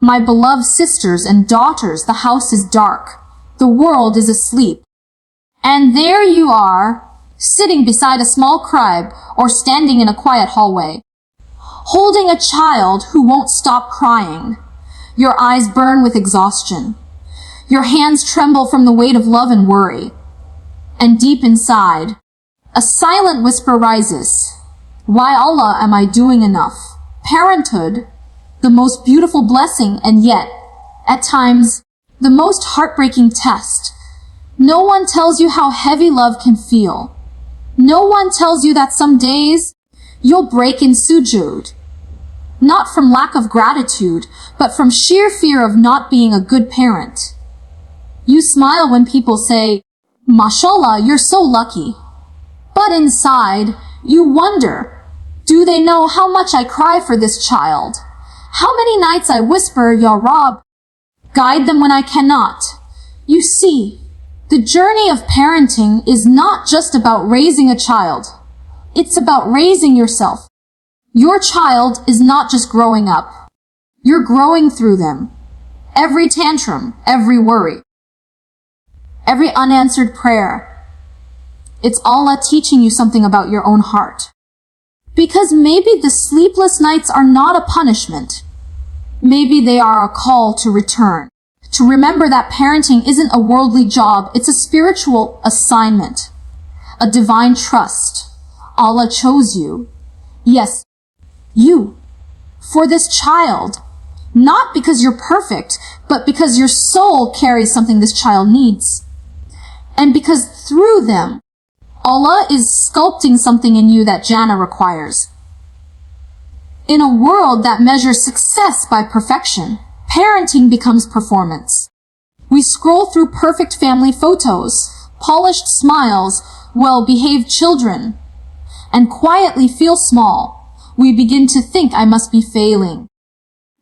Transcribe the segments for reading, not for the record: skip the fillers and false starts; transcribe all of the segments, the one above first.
My beloved sisters and daughters, the house is dark. The world is asleep. And there you are, sitting beside a small crib or standing in a quiet hallway, holding a child who won't stop crying. Your eyes burn with exhaustion. Your hands tremble from the weight of love and worry. And deep inside, a silent whisper rises. Why, Allah, am I doing enough? Parenthood, the most beautiful blessing, and yet, at times, the most heartbreaking test. No one tells you how heavy love can feel. No one tells you that some days you'll break in sujood. Not from lack of gratitude, but from sheer fear of not being a good parent. You smile when people say, "Mashallah, you're so lucky." But inside, you wonder, do they know how much I cry for this child? How many nights I whisper, "Ya Rab, guide them when I cannot." You see, the journey of parenting is not just about raising a child. It's about raising yourself. Your child is not just growing up. You're growing through them. Every tantrum, every worry, every unanswered prayer. It's Allah teaching you something about your own heart. Because maybe the sleepless nights are not a punishment. Maybe they are a call to return. To remember that parenting isn't a worldly job, it's a spiritual assignment. A divine trust. Allah chose you. Yes, you. For this child. Not because you're perfect, but because your soul carries something this child needs. And because through them, Allah is sculpting something in you that Jannah requires. In a world that measures success by perfection, parenting becomes performance. We scroll through perfect family photos, polished smiles, well-behaved children, and quietly feel small. We begin to think I must be failing.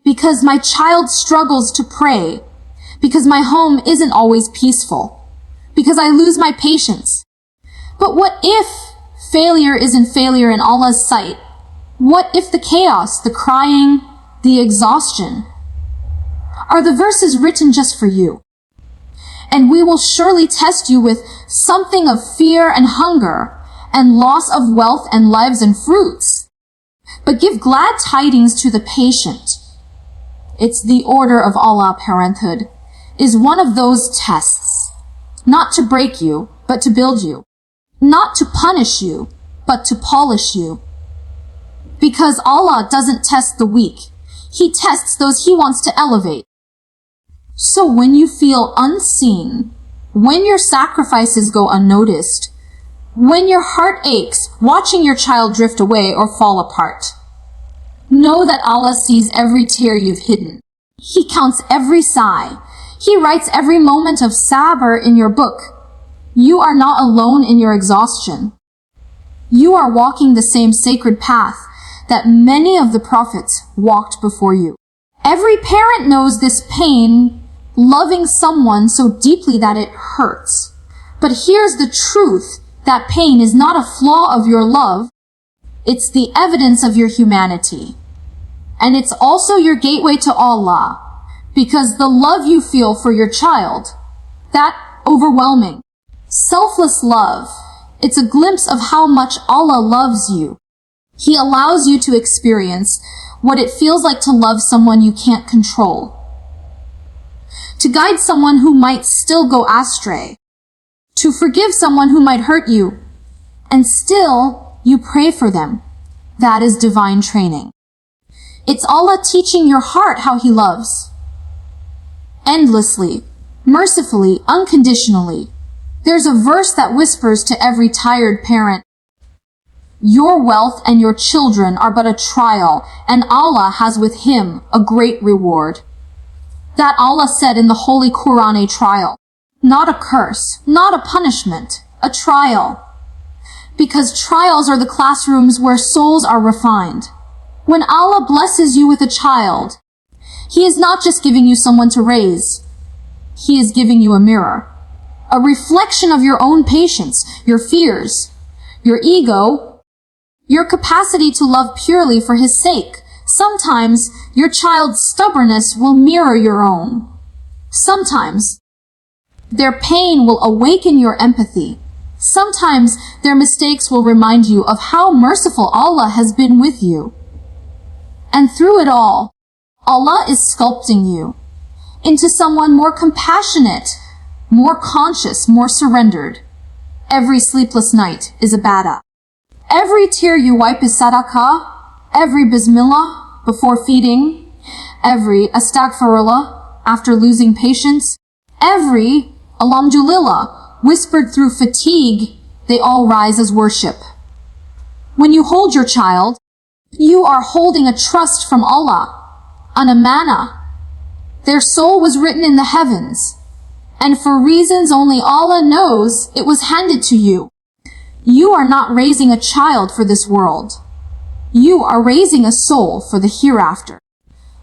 Because my child struggles to pray. Because my home isn't always peaceful. Because I lose my patience. But what if failure isn't failure in Allah's sight? What if the chaos, the crying, the exhaustion are the verses written just for you? And we will surely test you with something of fear and hunger and loss of wealth and lives and fruits. But give glad tidings to the patient. It's the order of Allah. Parenthood is one of those tests, not to break you, but to build you. Not to punish you, but to polish you. Because Allah doesn't test the weak. He tests those He wants to elevate. So when you feel unseen, when your sacrifices go unnoticed, when your heart aches watching your child drift away or fall apart, know that Allah sees every tear you've hidden. He counts every sigh. He writes every moment of Sabr in your book. You are not alone in your exhaustion. You are walking the same sacred path that many of the prophets walked before you. Every parent knows this pain, loving someone so deeply that it hurts. But here's the truth, that pain is not a flaw of your love, it's the evidence of your humanity. And it's also your gateway to Allah, because the love you feel for your child, that overwhelming, selfless love, it's a glimpse of how much Allah loves you. He allows you to experience what it feels like to love someone you can't control. To guide someone who might still go astray. To forgive someone who might hurt you. And still, you pray for them. That is divine training. It's Allah teaching your heart how He loves. Endlessly, mercifully, unconditionally. There's a verse that whispers to every tired parent, your wealth and your children are but a trial, and Allah has with Him a great reward. That Allah said in the Holy Qur'an, a trial. Not a curse, not a punishment, a trial. Because trials are the classrooms where souls are refined. When Allah blesses you with a child, He is not just giving you someone to raise. He is giving you a mirror. A reflection of your own patience, your fears, your ego, your capacity to love purely for His sake. Sometimes your child's stubbornness will mirror your own. Sometimes their pain will awaken your empathy. Sometimes their mistakes will remind you of how merciful Allah has been with you. And through it all, Allah is sculpting you into someone more compassionate, more conscious, more surrendered. Every sleepless night is ibadah. Every tear you wipe is sadaqah. Every bismillah before feeding. Every astaghfirullah after losing patience. Every alhamdulillah whispered through fatigue, they all rise as worship. When you hold your child, you are holding a trust from Allah, an amanah. Their soul was written in the heavens, and for reasons only Allah knows, it was handed to you. You are not raising a child for this world. You are raising a soul for the hereafter.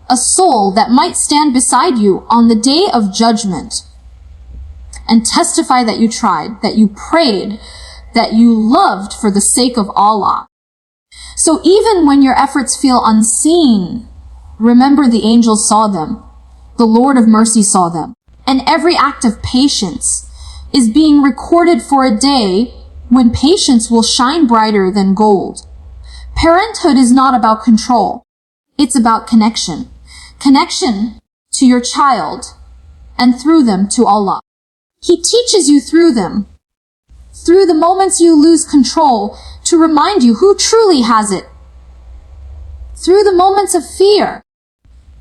A soul that might stand beside you on the day of judgment and testify that you tried, that you prayed, that you loved for the sake of Allah. So even when your efforts feel unseen, remember the angels saw them. The Lord of mercy saw them. And every act of patience is being recorded for a day when patience will shine brighter than gold. Parenthood is not about control. It's about connection. Connection to your child and through them to Allah. He teaches you through them, through the moments you lose control, to remind you who truly has it. Through the moments of fear,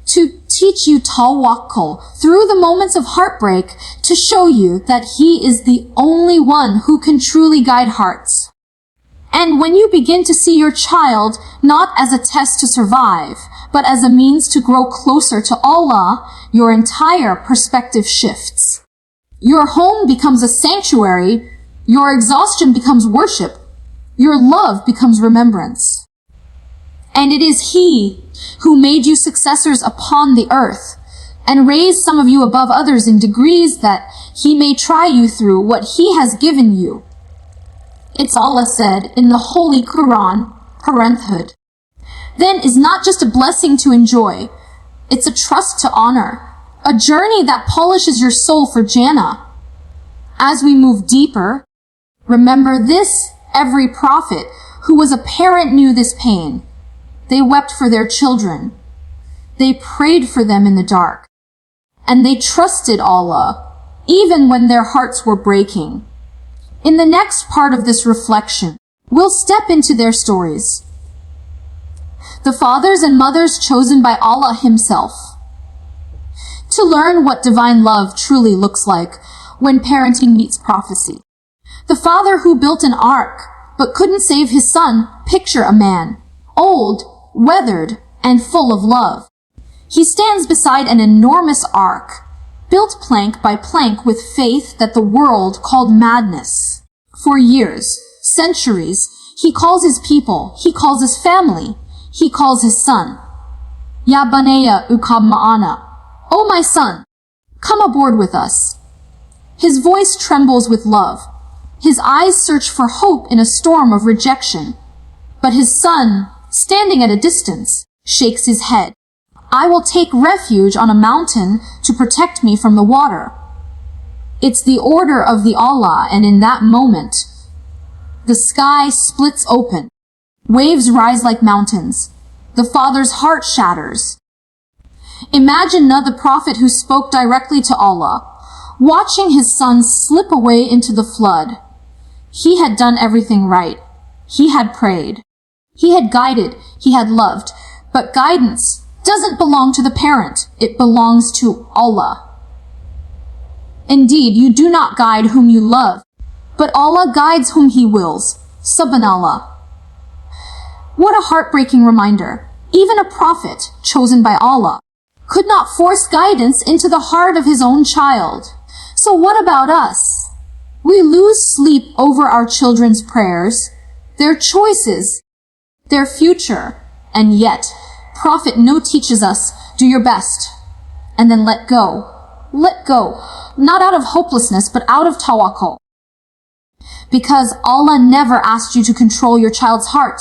to teach you tawakkul. Through the moments of heartbreak, to show you that He is the only one who can truly guide hearts. And when you begin to see your child not as a test to survive, but as a means to grow closer to Allah, your entire perspective shifts. Your home becomes a sanctuary, your exhaustion becomes worship, your love becomes remembrance. And it is He who made you successors upon the earth and raised some of you above others in degrees that He may try you through what He has given you. It's Allah said in the Holy Qur'an, Parenthood, then is not just a blessing to enjoy, it's a trust to honor, a journey that polishes your soul for Jannah. As we move deeper, remember this: every prophet who was a parent knew this pain. They wept for their children. They prayed for them in the dark. And they trusted Allah, even when their hearts were breaking. In the next part of this reflection, we'll step into their stories. The fathers and mothers chosen by Allah Himself. To learn what divine love truly looks like when parenting meets prophecy. The father who built an ark but couldn't save his son. Picture a man, old, weathered, and full of love. He stands beside an enormous ark, built plank by plank with faith that the world called madness. For years, centuries, he calls his people, he calls his family, he calls his son. Ya Bunayya Urkab ma'ana. Oh my son, come aboard with us. His voice trembles with love. His eyes search for hope in a storm of rejection. But his son, standing at a distance, shakes his head. I will take refuge on a mountain to protect me from the water. It's the order of the Allah, and in that moment, the sky splits open. Waves rise like mountains. The father's heart shatters. Imagine the prophet who spoke directly to Allah, watching his son slip away into the flood. He had done everything right. He had prayed. He had guided. He had loved. But guidance doesn't belong to the parent. It belongs to Allah. Indeed, you do not guide whom you love, but Allah guides whom He wills. Subhanallah. What a heartbreaking reminder. Even a prophet, chosen by Allah, could not force guidance into the heart of his own child. So what about us? We lose sleep over our children's prayers, their choices, their future, and yet, Prophet No teaches us, do your best, and then let go. Let go, not out of hopelessness, but out of tawakkul. Because Allah never asked you to control your child's heart,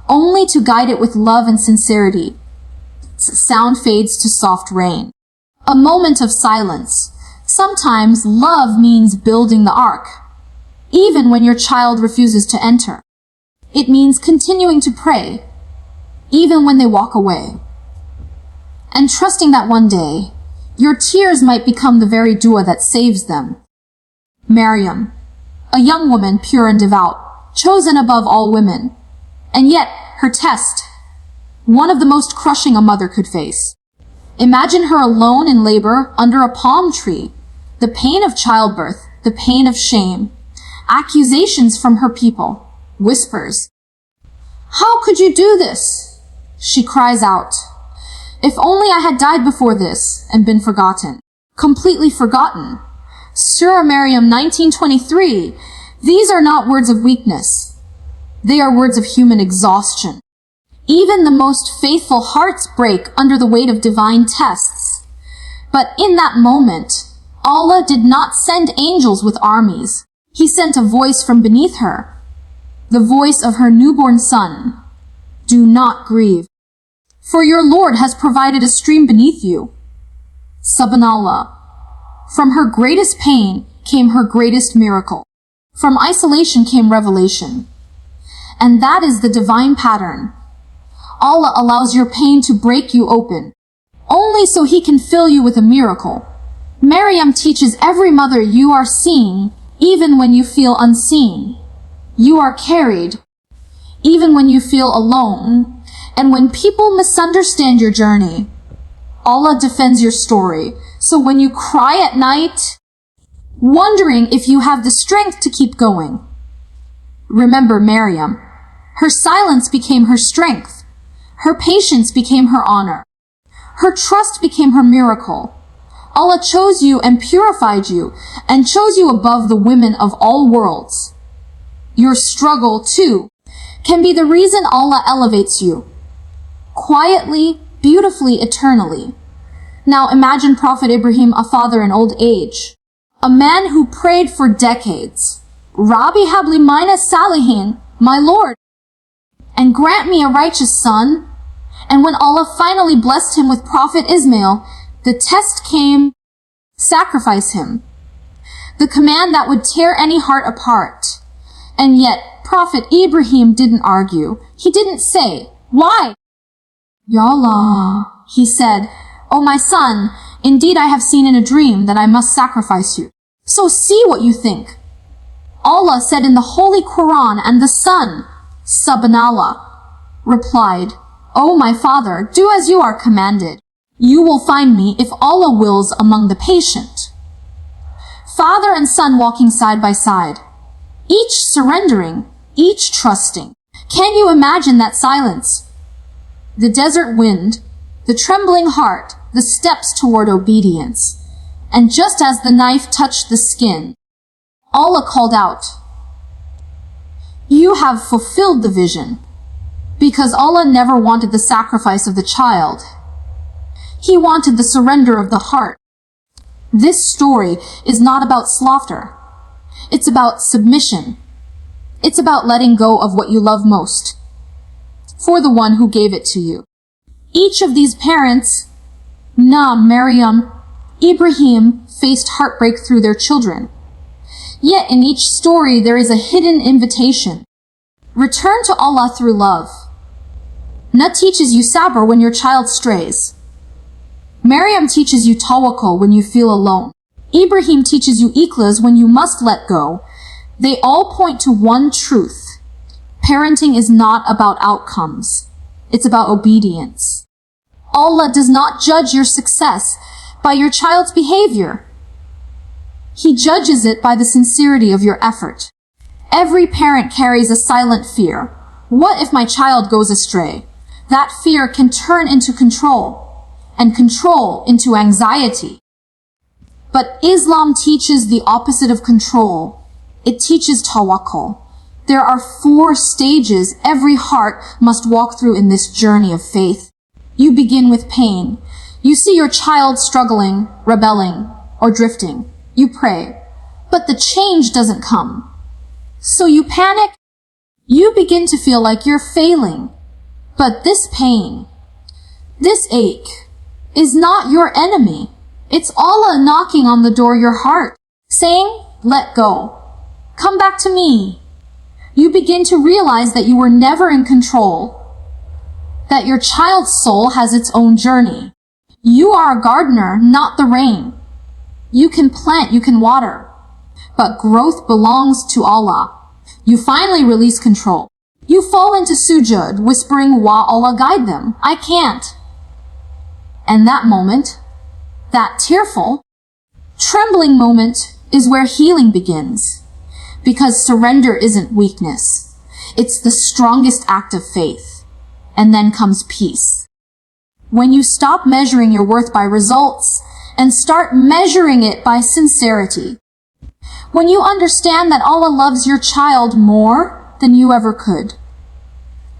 only to guide it with love and sincerity. sound fades to soft rain. A moment of silence. Sometimes love means building the ark, even when your child refuses to enter. It means continuing to pray, even when they walk away, and trusting that one day, your tears might become the very dua that saves them. Maryam, a young woman pure and devout, chosen above all women, and yet her test, one of the most crushing a mother could face. Imagine her alone in labor under a palm tree, the pain of childbirth, the pain of shame, accusations from her people, whispers. "How could you do this?" She cries out. "If only I had died before this and been forgotten." Completely forgotten. Surah Maryam 19:23. These are not words of weakness. They are words of human exhaustion. Even the most faithful hearts break under the weight of divine tests. But in that moment, Allah did not send angels with armies. He sent a voice from beneath her, the voice of her newborn son. Do not grieve, for your Lord has provided a stream beneath you. Subhanallah. From her greatest pain came her greatest miracle. From isolation came revelation. And that is the divine pattern. Allah allows your pain to break you open, only so He can fill you with a miracle. Maryam teaches every mother you are seen, even when you feel unseen. You are carried, even when you feel alone, and when people misunderstand your journey. Allah defends your story, so when you cry at night, wondering if you have the strength to keep going, remember Maryam. Her silence became her strength. Her patience became her honor. Her trust became her miracle. Allah chose you and purified you, and chose you above the women of all worlds. Your struggle, too, can be the reason Allah elevates you. Quietly, beautifully, eternally. Now imagine Prophet Ibrahim, a father in old age. A man who prayed for decades. Rabbi habli mina salihin, my Lord, and grant me a righteous son. And when Allah finally blessed him with Prophet Ismail, the test came, sacrifice him. The command that would tear any heart apart. And yet, Prophet Ibrahim didn't argue. He didn't say, why? Ya Allah, he said, O my son, indeed I have seen in a dream that I must sacrifice you. So see what you think. Allah said in the Holy Qur'an, and the son, Subhanallah, replied, O my father, do as you are commanded. You will find me if Allah wills among the patient. Father and son walking side by side, each surrendering, each trusting. Can you imagine that silence? The desert wind, the trembling heart, the steps toward obedience. And just as the knife touched the skin, Allah called out, You have fulfilled the vision. Because Allah never wanted the sacrifice of the child. He wanted the surrender of the heart. This story is not about slaughter. It's about submission. It's about letting go of what you love most for the one who gave it to you. Each of these parents, Maryam, Ibrahim, faced heartbreak through their children. Yet in each story there is a hidden invitation. Return to Allah through love. Nut teaches you Sabr when your child strays. Maryam teaches you Tawakkul when you feel alone. Ibrahim teaches you Ikhlas when you must let go. They all point to one truth. Parenting is not about outcomes. It's about obedience. Allah does not judge your success by your child's behavior. He judges it by the sincerity of your effort. Every parent carries a silent fear. What if my child goes astray? That fear can turn into control, and control into anxiety. But Islam teaches the opposite of control. It teaches tawakkul. There are 4 stages every heart must walk through in this journey of faith. You begin with pain. You see your child struggling, rebelling, or drifting. You pray, but the change doesn't come. So you panic. You begin to feel like you're failing. But this pain, This ache is not your enemy. It's Allah knocking on the door of your heart, saying, let go. Come back to me. You begin to realize that you were never in control, that your child's soul has its own journey. You are a gardener, not the rain. You can plant, you can water, but growth belongs to Allah. You finally release control. You fall into sujud, whispering, "Wa Allah guide them. I can't." And that moment, that tearful, trembling moment, is where healing begins. Because surrender isn't weakness. It's the strongest act of faith. And then comes peace. When you stop measuring your worth by results and start measuring it by sincerity. When you understand that Allah loves your child more than you ever could.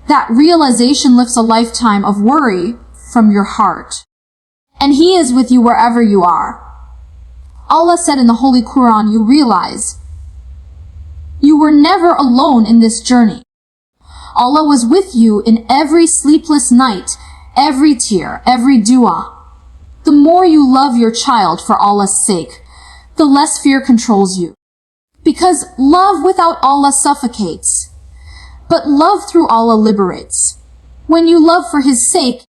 That realization lifts a lifetime of worry from your heart. And He is with you wherever you are. Allah said in the Holy Qur'an, you realize you were never alone in this journey. Allah was with you in every sleepless night, every tear, every dua. The more you love your child for Allah's sake, the less fear controls you. Because love without Allah suffocates, but love through Allah liberates. When you love for His sake,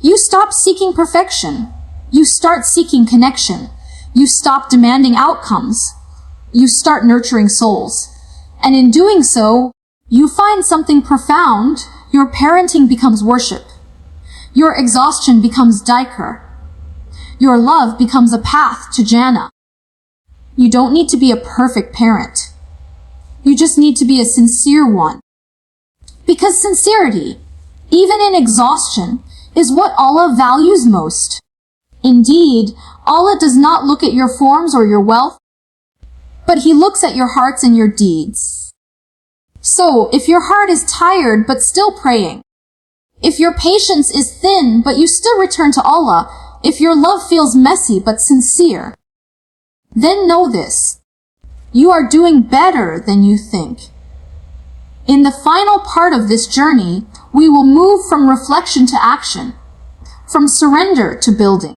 you stop seeking perfection. You start seeking connection. You stop demanding outcomes. You start nurturing souls. And in doing so, you find something profound. Your parenting becomes worship. Your exhaustion becomes dhikr. Your love becomes a path to Jannah. You don't need to be a perfect parent. You just need to be a sincere one. Because sincerity, even in exhaustion, is what Allah values most. Indeed, Allah does not look at your forms or your wealth, but He looks at your hearts and your deeds. So, if your heart is tired but still praying, if your patience is thin but you still return to Allah, if your love feels messy but sincere, then know this: you are doing better than you think. In the final part of this journey, we will move from reflection to action, from surrender to building.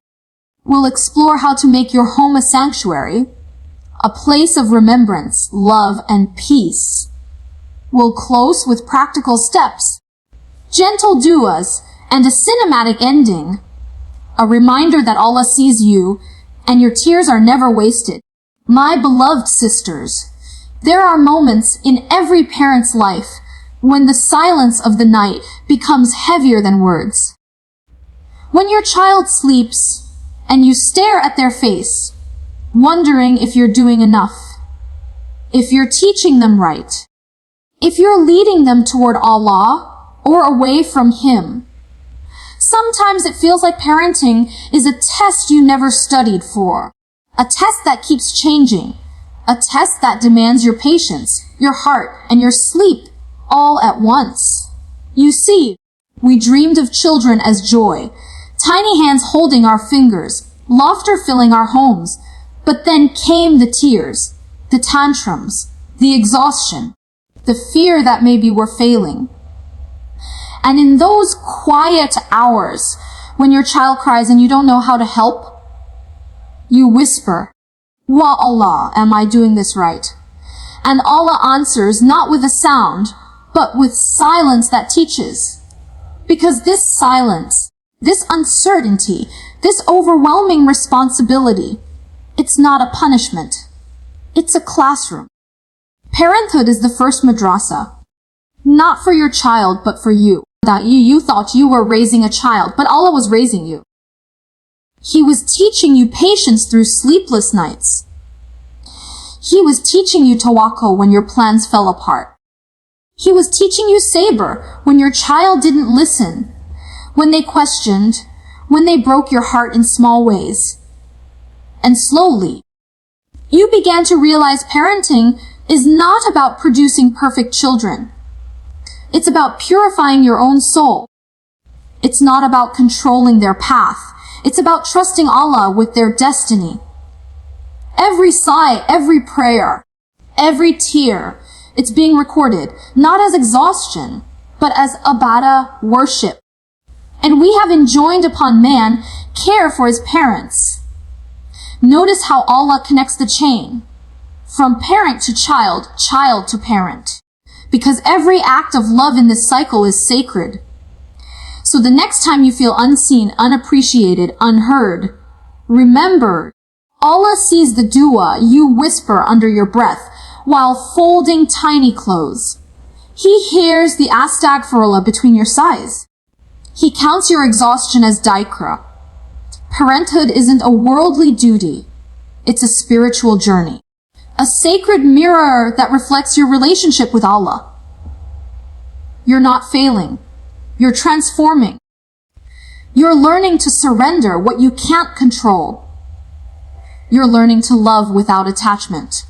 We'll explore how to make your home a sanctuary, a place of remembrance, love, and peace. We'll close with practical steps, gentle du'as, and a cinematic ending, a reminder that Allah sees you and your tears are never wasted. My beloved sisters, there are moments in every parent's life when the silence of the night becomes heavier than words. When your child sleeps and you stare at their face, wondering if you're doing enough, if you're teaching them right, if you're leading them toward Allah or away from Him. Sometimes it feels like parenting is a test you never studied for, a test that keeps changing, a test that demands your patience, your heart, and your sleep all at once. You see, we dreamed of children as joy, tiny hands holding our fingers, laughter filling our homes, but then came the tears, the tantrums, the exhaustion, the fear that maybe we're failing. And in those quiet hours, when your child cries and you don't know how to help, you whisper, "Wa Allah, am I doing this right?" And Allah answers not with a sound, but with silence that teaches. Because this silence, this uncertainty, this overwhelming responsibility, it's not a punishment. It's a classroom. Parenthood is the first madrasa. Not for your child, but for you. That you thought you were raising a child, but Allah was raising you. He was teaching you patience through sleepless nights. He was teaching you tawakkul when your plans fell apart. He was teaching you sabr when your child didn't listen, when they questioned, when they broke your heart in small ways. And slowly, you began to realize parenting is not about producing perfect children. It's about purifying your own soul. It's not about controlling their path. It's about trusting Allah with their destiny. Every sigh, every prayer, every tear, it's being recorded, not as exhaustion, but as ibadah, worship. And we have enjoined upon man care for his parents. Notice how Allah connects the chain from parent to child, child to parent, because every act of love in this cycle is sacred. So the next time you feel unseen, unappreciated, unheard, remember, Allah sees the dua you whisper under your breath while folding tiny clothes. He hears the astaghfirullah between your sighs. He counts your exhaustion as daikra. Parenthood isn't a worldly duty. It's a spiritual journey. A sacred mirror that reflects your relationship with Allah. You're not failing. You're transforming. You're learning to surrender what you can't control. You're learning to love without attachment.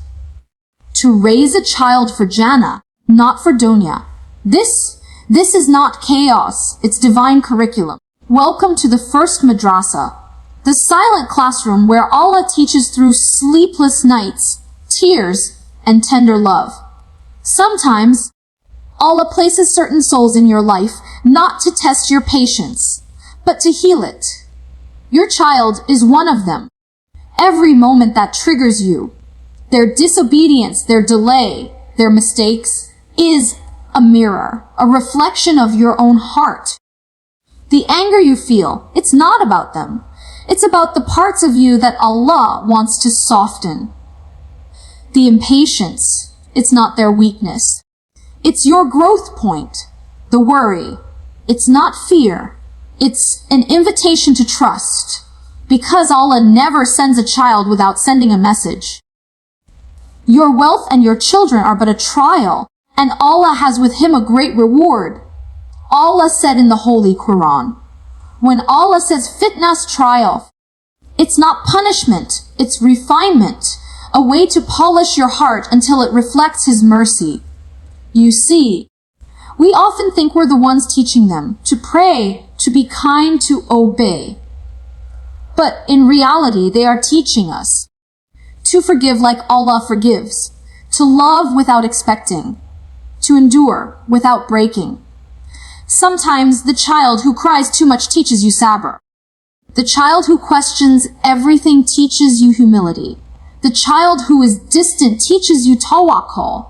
To raise a child for Jannah, not for dunya. This is not chaos, it's divine curriculum. Welcome to the first madrasa, the silent classroom where Allah teaches through sleepless nights, tears, and tender love. Sometimes, Allah places certain souls in your life not to test your patience, but to heal it. Your child is one of them. Every moment that triggers you, their disobedience, their delay, their mistakes, is a mirror, a reflection of your own heart. The anger you feel, it's not about them. It's about the parts of you that Allah wants to soften. The impatience, it's not their weakness. It's your growth point. The worry, it's not fear. It's an invitation to trust, because Allah never sends a child without sending a message. Your wealth and your children are but a trial, and Allah has with him a great reward. Allah said in the Holy Qur'an, when Allah says fitna's trial, it's not punishment, it's refinement, a way to polish your heart until it reflects His mercy. You see, we often think we're the ones teaching them to pray, to be kind, to obey. But in reality, they are teaching us to forgive like Allah forgives, to love without expecting, to endure without breaking. Sometimes the child who cries too much teaches you sabr. The child who questions everything teaches you humility. The child who is distant teaches you tawakkul,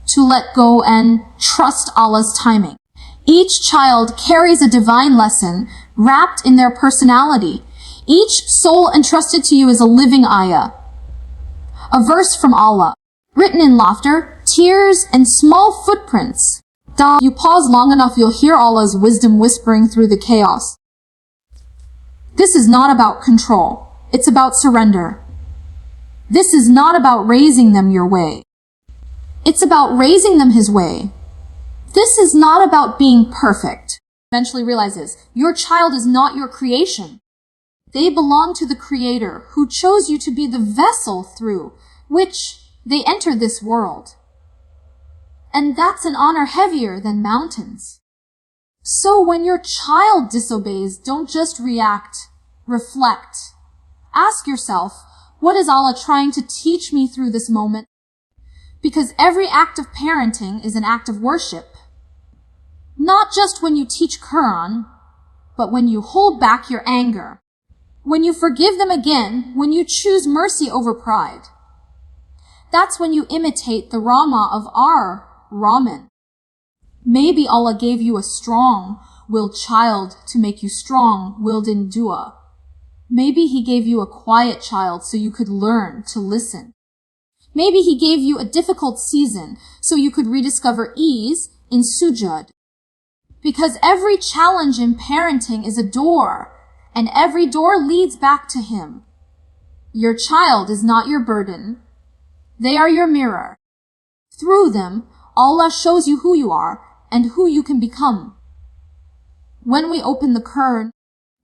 to let go and trust Allah's timing. Each child carries a divine lesson wrapped in their personality. Each soul entrusted to you is a living ayah, a verse from Allah, written in laughter, tears, and small footprints. You pause long enough, you'll hear Allah's wisdom whispering through the chaos. This is not about control. It's about surrender. This is not about raising them your way. It's about raising them His way. This is not about being perfect. Eventually realizes your child is not your creation. They belong to the Creator who chose you to be the vessel through which they enter this world. And that's an honor heavier than mountains. So when your child disobeys, don't just react, reflect. Ask yourself, what is Allah trying to teach me through this moment? Because every act of parenting is an act of worship. Not just when you teach Qur'an, but when you hold back your anger, when you forgive them again, when you choose mercy over pride. That's when you imitate the Rama of our Raman. Maybe Allah gave you a strong-willed child to make you strong-willed in dua. Maybe He gave you a quiet child so you could learn to listen. Maybe He gave you a difficult season so you could rediscover ease in sujud. Because every challenge in parenting is a door, and every door leads back to Him. Your child is not your burden. They are your mirror. Through them, Allah shows you who you are and who you can become. When we open the Qur'an,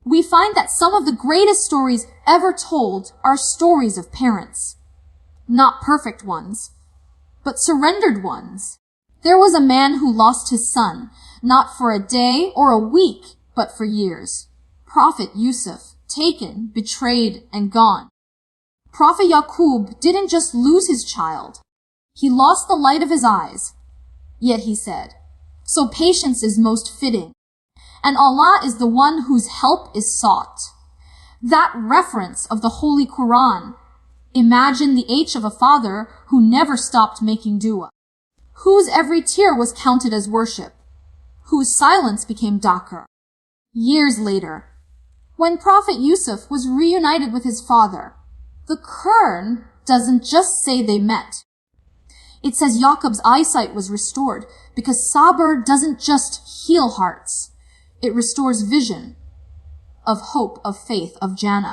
we find that some of the greatest stories ever told are stories of parents. Not perfect ones, but surrendered ones. There was a man who lost his son, not for a day or a week, but for years. Prophet Yusuf, taken, betrayed, and gone. Prophet Yaqub didn't just lose his child. He lost the light of his eyes. Yet he said, so patience is most fitting. and Allah is the one whose help is sought. That reference of the Holy Qur'an. Imagine the H of a father who never stopped making dua, whose every tear was counted as worship, whose silence became dhikr. Years later, when Prophet Yusuf was reunited with his father, the Qur'an doesn't just say they met. It says Yaqub's eyesight was restored because Sabr doesn't just heal hearts. It restores vision of hope, of faith, of Jannah.